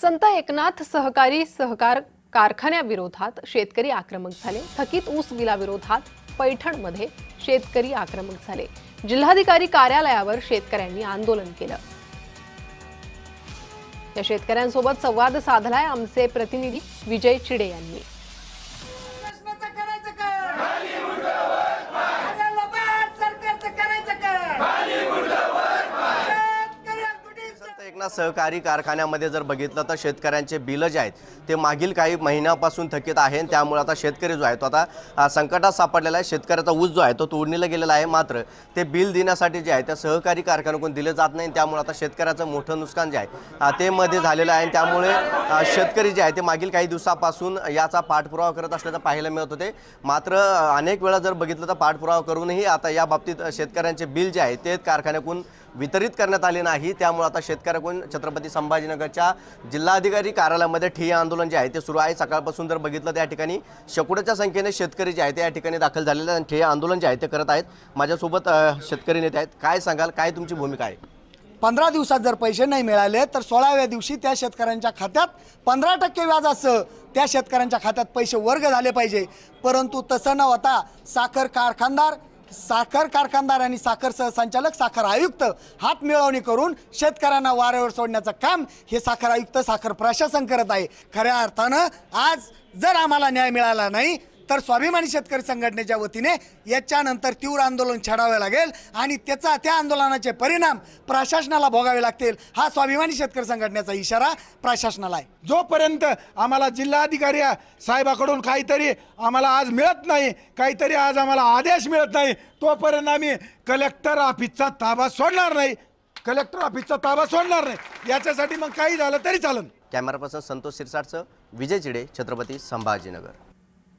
संत एकनाथ सहकारी सहकार कारखान्याविरोधात शेतकरी आक्रमक झाले। थकीत ऊस बिलाविरोधात पैठणमध्ये शेतकरी आक्रमक झाले। जिल्हाधिकारी कार्यालयावर शेतकऱ्यांनी आंदोलन केलं। या शेतकऱ्यांसोबत संवाद साधलाय आमचे प्रतिनिधी विजय चिडे यांनी। एकनाथ सहकारी कारखान्यामध्ये जर बघितलं तर शेतकऱ्यांचे बिल जे आहेत ते मागील काही महिन्यापासून थकीत आहे। त्यामुळे आता शेतकरी जो आहे तो आता संकटात सापडलेला आहे। शेतकऱ्याचा ऊस जो आहे तो तोडणीला गेलेला आहे, मात्र ते बिल देण्यासाठी जे आहे त्या सहकारी कारखान्याकडून दिले जात नाही। त्यामुळे आता शेतकऱ्याचं मोठं नुकसान जे आहे ते मध्ये झालेलं आहे। त्यामुळे शेतकरी जे आहे ते मागील काही दिवसापासून याचा पाठपुरावा करत असल्याचं पाहायला मिळत होते, मात्र अनेक वेळा जर बघितलं तर पाठपुरावा करूनही आता या बाबतीत शेतकऱ्यांचे बिल जे आहे ते कारखान्याकडून वितरित करण्यात आले नाही। त्यामुळे आता शेतकऱ्यांकडून छत्रपती संभाजीनगरच्या जिल्हाधिकारी कार्यालयामध्ये ठिय्या आंदोलन जे आहे ते सुरू आहे। सकाळपासून जर बघितलं त्या ठिकाणी शेकडोच्या संख्येने शेतकरी जे आहेत ते या ठिकाणी दाखल झालेले आहेत, ठिय्या आंदोलन जे आहे ते करत आहेत। माझ्यासोबत शेतकरी नेते आहेत। काय सांगाल, काय तुमची भूमिका आहे? 15 दिवसात जर पैसे नाही मिळाले तर 16व्या दिवशी त्या शेतकऱ्यांच्या खात्यात 15% व्याजासह त्या शेतकऱ्यांच्या खात्यात पैसे वर्ग झाले पाहिजे। परंतु तसं न होता साखर कारखानदार आणि साखर सहसंचालक, साखर आयुक्त हात मिळवणी करून शेतकऱ्यांना वाऱ्यावर सोडण्याचं काम हे साखर आयुक्त, साखर प्रशासन करत आहे। खऱ्या अर्थानं आज जर आम्हाला न्याय मिळाला नाही तर स्वाभिमानी शेतकरी संघटनेच्या वतीने याच्यानंतर तीव्र आंदोलन छेडावे लागेल आणि त्या आंदोलनाचे परिणाम प्रशासनाला भोगावे लागतील। हा स्वाभिमानी शेतकरी संघटनेचा इशारा प्रशासनाला आहे। जोपर्यंत आम्हाला जिल्हाधिकारी साहेबाकडून काहीतरी आम्हाला आज मिळत नाही, काहीतरी आज आम्हाला आदेश मिळत नाही, तोपर्यंत आम्ही कलेक्टर ऑफिसचा ताबा सोडणार नाही। याच्यासाठी मग काही झालं तरी चालेल। कॅमेरा पर्सन संतोष सिरसाटसह विजय चिडे, छत्रपती संभाजीनगर।